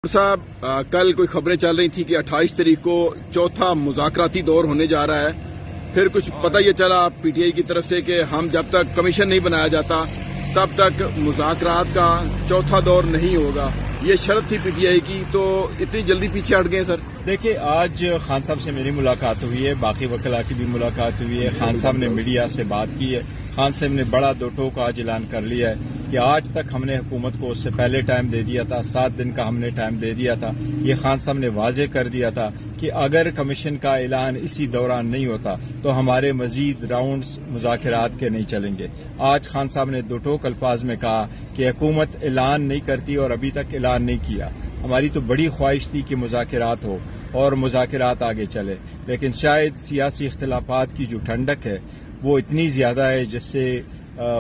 صاحب کل کوئی خبریں چل رہی تھی کہ 28 تاریخ کو چوتھا مذاکراتی دور ہونے جا رہا ہے. پھر کچھ پتہ یہ چلا پی ٹی آئی کی طرف سے کہ ہم جب تک کمیشن نہیں بنایا جاتا تب تک مذاکرات کا چوتھا دور نہیں ہوگا. یہ شرط تھی پی ٹی آئی کی، تو اتنی جلدی پیچھے ہٹ گئے سر؟ دیکھیے، آج خان صاحب سے میری ملاقات ہوئی ہے، باقی وکلاء کی بھی ملاقات ہوئی ہے. خان صاحب نے میڈیا سے بات کی ہے. خان صاحب نے بڑا دو ٹوک آج اعلان کر لیا ہے کہ آج تک ہم نے حکومت کو اس سے پہلے ٹائم دے دیا تھا، 7 دن کا ہم نے ٹائم دے دیا تھا. یہ خان صاحب نے واضح کر دیا تھا کہ اگر کمیشن کا اعلان اسی دوران نہیں ہوتا تو ہمارے مزید راؤنڈز مذاکرات کے نہیں چلیں گے. آج خان صاحب نے دو ٹوک الفاظ میں کہا کہ حکومت اعلان نہیں کرتی اور ابھی تک اعلان نہیں کیا. ہماری تو بڑی خواہش تھی کہ مذاکرات ہو اور مذاکرات آگے چلے، لیکن شاید سیاسی اختلافات کی جو ٹھنڈک ہے وہ اتنی زیادہ ہے جس سے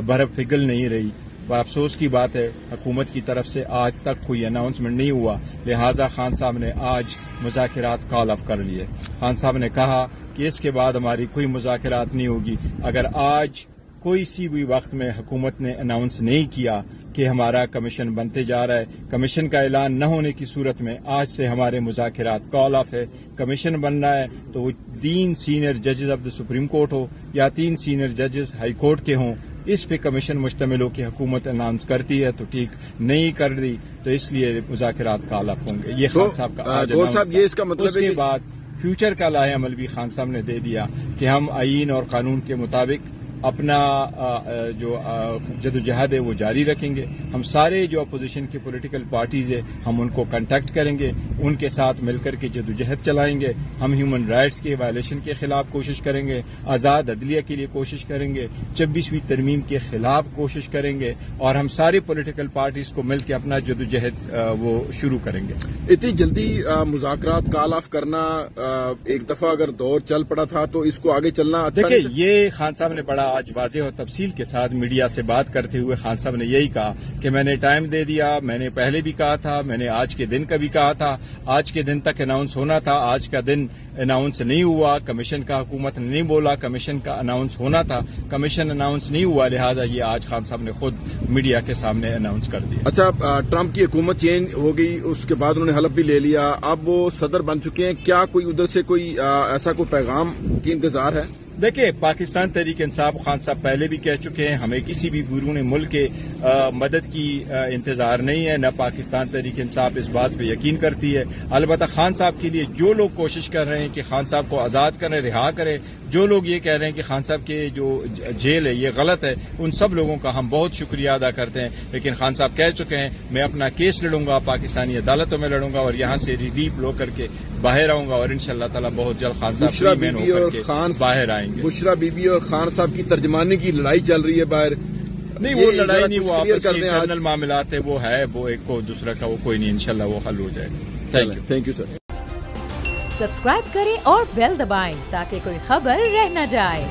برف پگھل نہیں رہی. افسوس کی بات ہے حکومت کی طرف سے آج تک کوئی اناؤنسمنٹ نہیں ہوا، لہٰذا خان صاحب نے آج مذاکرات کال آف کر لیے. خان صاحب نے کہا کہ اس کے بعد ہماری کوئی مذاکرات نہیں ہوگی اگر آج کوئی سی بھی وقت میں حکومت نے اناؤنس نہیں کیا کہ ہمارا کمیشن بنتے جا رہا ہے. کمیشن کا اعلان نہ ہونے کی صورت میں آج سے ہمارے مذاکرات کال آف ہے. کمیشن بننا ہے تو وہ 3 سینئر ججز آف دا سپریم کورٹ ہو یا 3 سینئر ججز ہائی کورٹ کے ہوں، اس پہ کمیشن مشتمل ہو کہ حکومت اناؤنس کرتی ہے تو ٹھیک، نہیں کر دی تو اس لیے مذاکرات کال آف ہوں گے. یہ خان صاحب کا آج صاحب یہ اس کا مطلب اس کے بعد فیوچر کا لائحہ عمل بھی خان صاحب نے دے دیا کہ ہم آئین اور قانون کے مطابق اپنا جو جدوجہد ہے وہ جاری رکھیں گے. ہم سارے جو اپوزیشن کی پولیٹیکل پارٹیز ہیں ہم ان کو کنٹیکٹ کریں گے، ان کے ساتھ مل کر کے جدوجہد چلائیں گے. ہم ہیومن رائٹس کے وائلیشن کے خلاف کوشش کریں گے، آزاد عدلیہ کے لیے کوشش کریں گے، 26ویں ترمیم کے خلاف کوشش کریں گے، اور ہم ساری پولیٹیکل پارٹیز کو مل کے اپنا جدوجہد وہ شروع کریں گے. اتنی جلدی مذاکرات کال آف کرنا، ایک دفعہ اگر دور چل پڑا تھا تو اس کو آگے چلنا اچھا دیکھیے، یہ خان صاحب نے بڑا آج واضح اور تفصیل کے ساتھ میڈیا سے بات کرتے ہوئے خان صاحب نے یہی کہا کہ میں نے ٹائم دے دیا. میں نے پہلے بھی کہا تھا، میں نے آج کے دن کا بھی کہا تھا، آج کے دن تک اناؤنس ہونا تھا، آج کا دن اناؤنس نہیں ہوا. کمیشن کا حکومت نے نہیں بولا، کمیشن کا اناؤنس ہونا تھا، کمیشن اناؤنس نہیں ہوا، لہٰذا یہ آج خان صاحب نے خود میڈیا کے سامنے اناؤنس کر دیا. اچھا، ٹرمپ کی حکومت چینج ہو گئی، اس کے بعد انہوں نے حلف بھی لے لیا، اب وہ صدر بن چکے ہیں. کیا کوئی ادھر سے کوئی ایسا کوئی پیغام کی انتظار ہے؟ دیکھیے، پاکستان تحریک انصاف خان صاحب پہلے بھی کہہ چکے ہیں ہمیں کسی بھی بیرون ملک کے مدد کی انتظار نہیں ہے، نہ پاکستان تحریک انصاف اس بات پہ یقین کرتی ہے. البتہ خان صاحب کے لیے جو لوگ کوشش کر رہے ہیں کہ خان صاحب کو آزاد کریں، رہا کریں، جو لوگ یہ کہہ رہے ہیں کہ خان صاحب کے جو جیل ہے یہ غلط ہے، ان سب لوگوں کا ہم بہت شکریہ ادا کرتے ہیں. لیکن خان صاحب کہہ چکے ہیں میں اپنا کیس لڑوں گا، پاکستانی عدالتوں میں لڑوں گا اور یہاں سے ریلیف لو کر کے باہر آؤں گا، اور انشاءاللہ تعالی بہت جلد خان صاحب فری مین ہو کر کے باہر آئیں گے. بشرا بی بی اور خان صاحب کی ترجمانی کی لڑائی چل رہی ہے باہر. نہیں، وہ لڑائی نہیں، وہ آپس کی انٹرنل معاملات ہے، وہ ہے، وہ ایک کو دوسرا کا وہ کوئی نہیں، انشاءاللہ وہ حل ہو جائے گا. Thank you sir. سبسکرائب کریں اور بیل دبائیں تاکہ کوئی خبر رہ نہ جائے.